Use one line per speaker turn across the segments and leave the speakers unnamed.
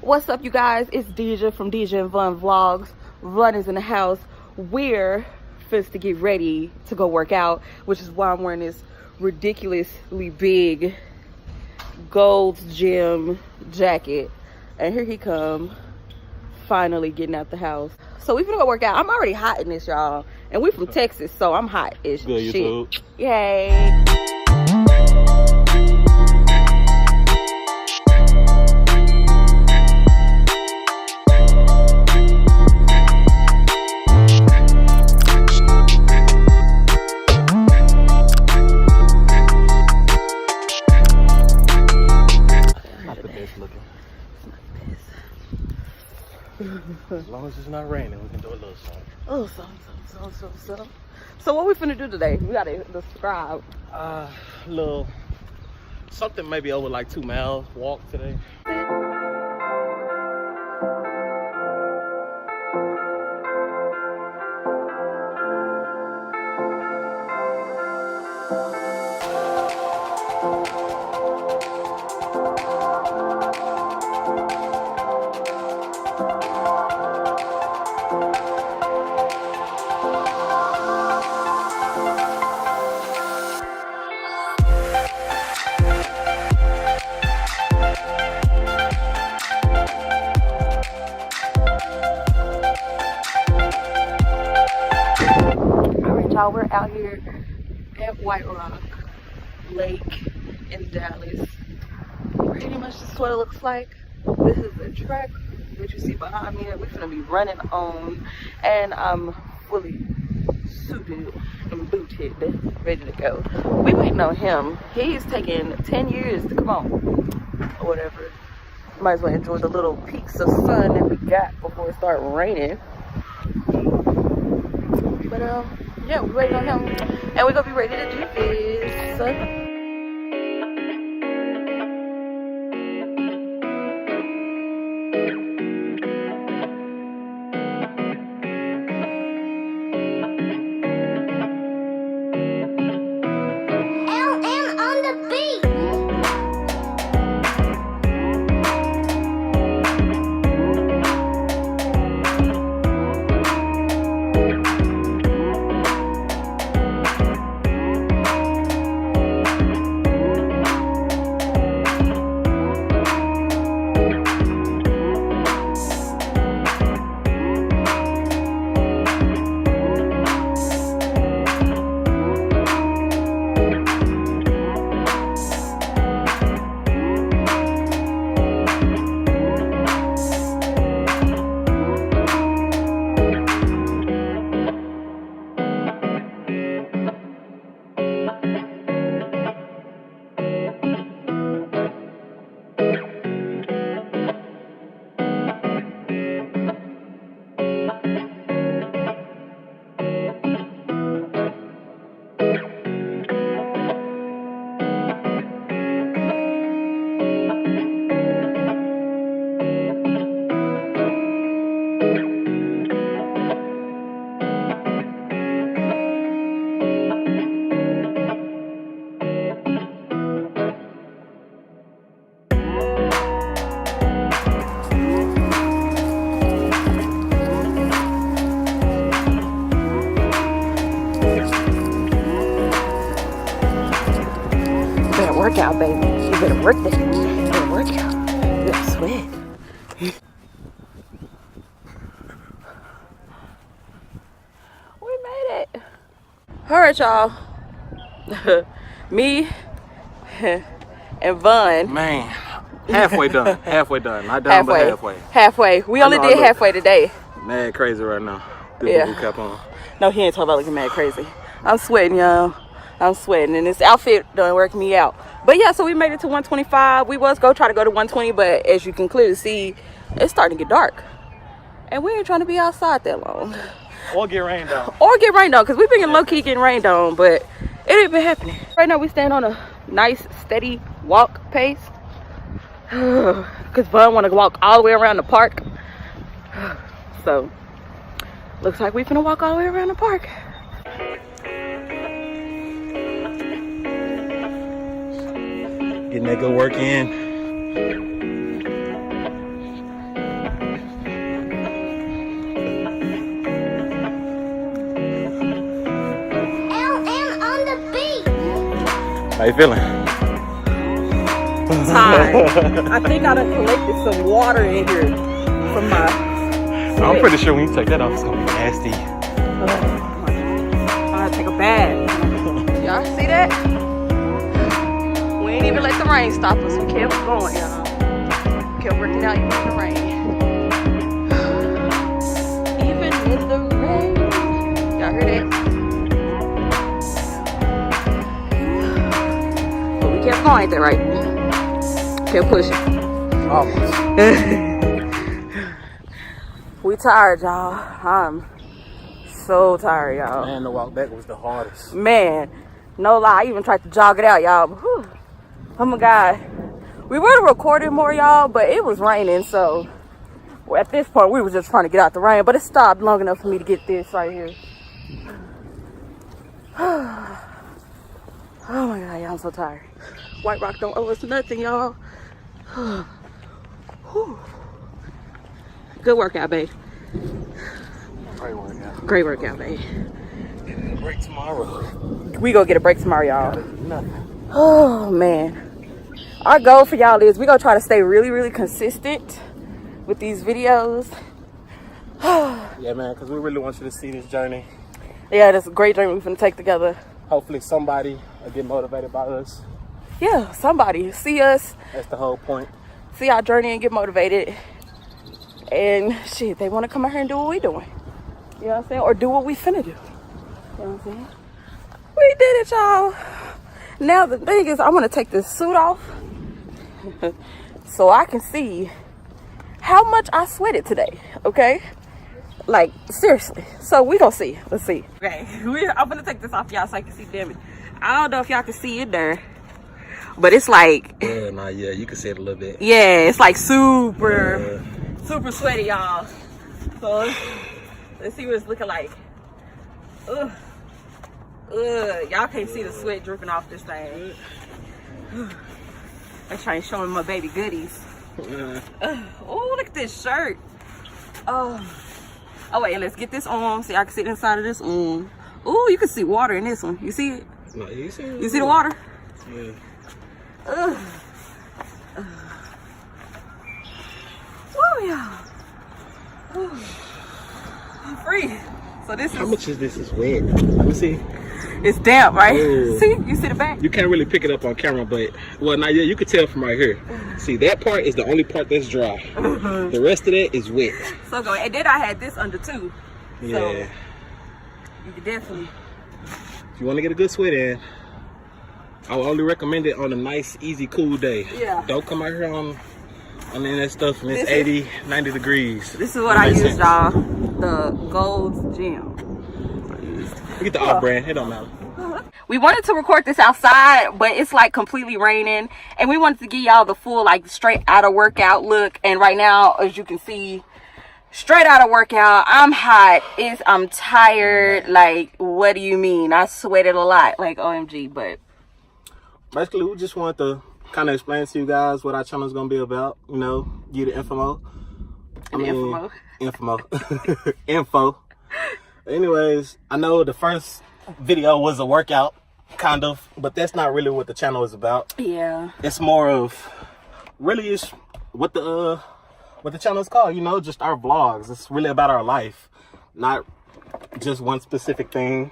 What's up, you guys? It's Dijah from Dijah and Devante Vlogs. Vlog is in the house. We're to get ready to go work out, which is why I'm wearing this ridiculously big Gold's Gym jacket. And here he come, finally getting out the house. So we finna go work out. I'm already hot in this, y'all. And we from Texas, so I'm hot as shit. YouTube. Yay.
As long as it's not raining, we can do a little something.
Oh, something. So what we finna do today? We gotta describe.
Little something maybe over like 2 miles walk today.
Y'all, we're out here at White Rock Lake in Dallas. Pretty much just what it looks like. This is the track that you see behind me that we're gonna be running on, and I'm fully suited and booted, ready to go. We waiting on him. He's taking 10 years to come on, or whatever. Might as well enjoy the little peaks of sun that we got before it starts raining. But yeah, we're waiting on him, and we're gonna be ready to do this. Work out, baby. You better work that. You better work out. You better sweat. We made it. All right, y'all. Me and Vaughn.
Man, halfway done. Halfway done. Not done, but halfway.
Halfway. We only did halfway today.
Mad crazy right now.
Yeah.
Cap on.
No, he ain't talking about looking mad crazy. I'm sweating, y'all. I'm sweating, and this outfit done work me out. But yeah, so we made it to 125. We was try to go to 120, but as you can clearly see, it's starting to get dark, and we ain't trying to be outside that long.
Or get rained on.
Or get rained on, because we've been low-key getting rained on, but it ain't been happening. Right now, we stand on a nice, steady walk pace, because Vaughn want to walk all the way around the park. So, looks like we finna walk all the way around the park.
Getting that good work in. How you feeling?
Tired. I think I done collected some water in here from my sweat.
I'm pretty sure when you take that off, it's gonna be nasty.
I take a bath. Y'all see that? We ain't even let the rain stop us. We kept going, y'all. Kept working out even in the rain. Even in the rain. Y'all hear that? But we kept going, ain't that right? Kept pushing.
Almost.
We tired, y'all. I'm so tired, y'all.
Man, the walk back was the hardest.
Man, no lie, I even tried to jog it out, y'all. Whew. Oh my God. We would have recorded more, y'all, but it was raining, so at this point we were just trying to get out the rain, but it stopped long enough for me to get this right here. Oh my God, y'all, I'm so tired. White Rock don't owe us nothing, y'all. Good workout, babe.
Great workout.
Great workout, babe.
Getting a break tomorrow.
We gonna get a break tomorrow, y'all.
Nothing.
Oh man. Our goal for y'all is we gonna try to stay really, really consistent with these videos.
Yeah, man, because we really want you to see this journey.
Yeah, that's a great journey we're gonna take together.
Hopefully somebody will get motivated by us.
Yeah, somebody see us,
That's the whole point.
see our journey and get motivated. And shit, they wanna come out here and do what we doing. You know what I'm saying? Or do what we finna do. You know what I'm saying? We did it, y'all. Now the thing is, I'm gonna take this suit off so I can see how much I sweated today, okay? Like, seriously. So we gonna see. Let's see. Okay, I'm gonna take this off, y'all, so I can see, damn it. I don't know if y'all can see it there, but it's like...
Yeah, nah, yeah, you can see it a little bit.
Yeah, it's like super sweaty, y'all. So let's see what it's looking like. Ugh. Y'all can't see the sweat dripping off this thing. I'm trying to show him my baby goodies. Oh, look at this shirt. Oh wait, let's get this on so y'all can see the inside of this on. Oh, you can see water in this one. You see it?
No, you see it?
You see the water?
Yeah.
Oh yeah. I'm free. So this is...
How much is this? Is wet. Let me see.
It's damp, right?
Ooh.
See? You see the back?
You can't really pick it up on camera, but well, now yeah, you can tell from right here. See, that part is the only part that's dry. The rest of that is wet.
So go. And then I had this under too.
Yeah.
So you could definitely.
If you want to get a good sweat in, I would only recommend it on a nice, easy, cool day.
Yeah.
Don't come out here on that stuff and it's 80, 90 degrees.
This is what I use, y'all. The Gold's Gym.
You get the off-brand. It don't matter.
We wanted to record this outside, but it's like completely raining, and we wanted to give y'all the full like straight out of workout look. And right now, as you can see, straight out of workout, I'm hot. I'm tired. Like, what do you mean? I sweated a lot, like OMG. But
basically, we just wanted to kind of explain to you guys what our channel is gonna be about. You know, give you the info. Anyways, I know the first video was a workout, kind of, but that's not really what the channel is about.
Yeah,
it's more of really is what the channel is called. You know, just our vlogs. It's really about our life, not just one specific thing.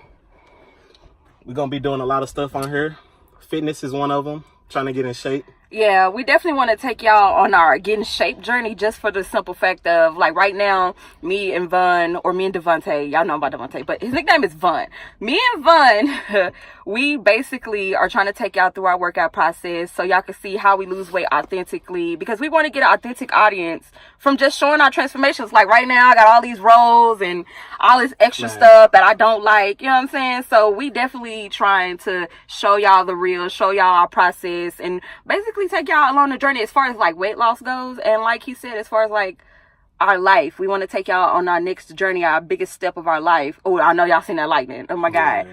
We're gonna be doing a lot of stuff on here. Fitness is one of them. Trying to get in shape.
Yeah, we definitely want to take y'all on our getting shape journey, just for the simple fact of, like, right now, me and Devante, y'all know about Devante, but his nickname is Vaughn. Me and Vaughn, we basically are trying to take y'all through our workout process so y'all can see how we lose weight authentically, because we want to get an authentic audience from just showing our transformations. Like right now, I got all these rolls and all this extra stuff that I don't like, you know what I'm saying? So we definitely trying to show y'all the real, show y'all our process, and basically take y'all along the journey as far as like weight loss goes. And like he said, as far as like our life, we want to take y'all on our next journey, our biggest step of our life. Oh, I know y'all seen that lightning. Oh my God.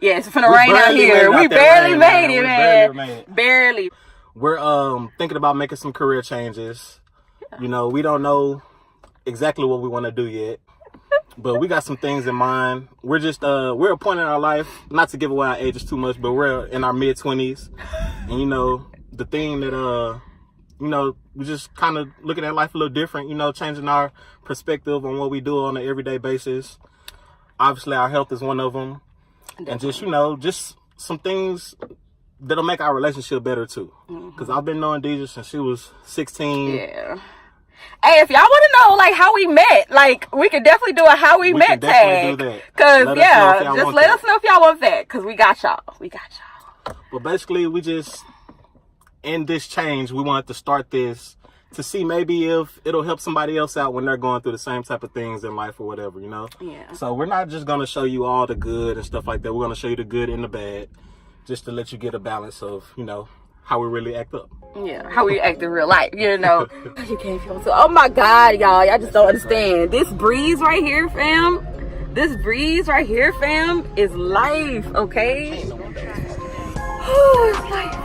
Yeah, it's finna rain out here. We barely made it, man. Barely.
We're thinking about making some career changes. You know, we don't know exactly what we want to do yet. But we got some things in mind. We're just we're at a point in our life, not to give away our ages too much, but we're in our mid-20s. And you know, the thing that you know, we just kind of looking at life a little different, you know, changing our perspective on what we do on an everyday basis. Obviously our health is one of them. Definitely. And just, you know, just some things that'll make our relationship better too. Because I've been knowing Dijah since she was 16.
Yeah. Hey, if y'all want to know, like, how we met, like, we could definitely do a how we met tag.
Do that.
Because, yeah, just let us know if y'all want that. Because we got y'all. We got y'all.
But basically, we just, in this change, we wanted to start this to see maybe if it'll help somebody else out when they're going through the same type of things in life or whatever, you know?
Yeah.
So we're not just going to show you all the good and stuff like that. We're going to show you the good and the bad, just to let you get a balance of, you know, how we really act up.
Yeah, how we act in real life, you know. You can't feel so. Oh my God, y'all just don't understand. This breeze right here, fam. This breeze right here, fam, is life, okay? Oh, it's life.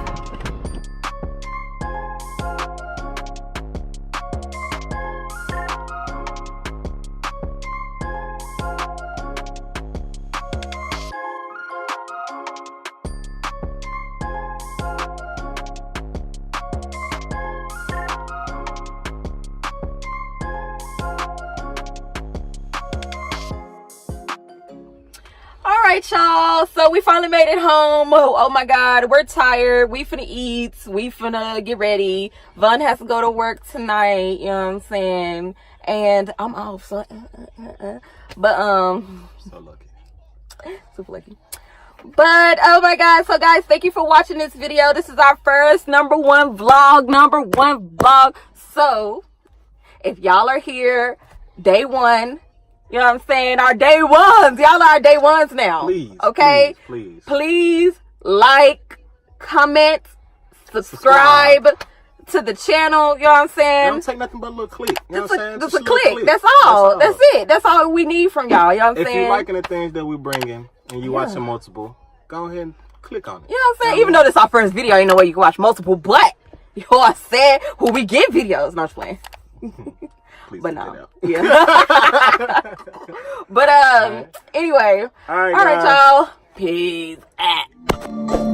Alright, y'all, so we finally made it home. Oh my God, we're tired. We finna eat, we finna get ready. Von has to go to work tonight, you know what I'm saying? And I'm off, so but
So lucky.
super lucky. But oh my God, so guys, thank you for watching this video. This is our first number one vlog. So if y'all are here day one, you know what I'm saying? Our day ones. Y'all are our day ones now.
Please.
Okay? Please like, comment, subscribe to the channel. You know what I'm saying?
It don't take nothing but a little click. You know what I'm saying?
Just a click. That's all. That's it. That's all we need from y'all. You know what I'm saying?
If you're liking the things that we're bringing and you watching multiple, go ahead and click on it.
You know what I'm saying? Even though this is our first video, ain't no way you can watch multiple, but you know what I said? Who we get videos. No, I'm just playing.
Please
but no.
Yeah.
But anyway.
All right,
y'all. Peace out.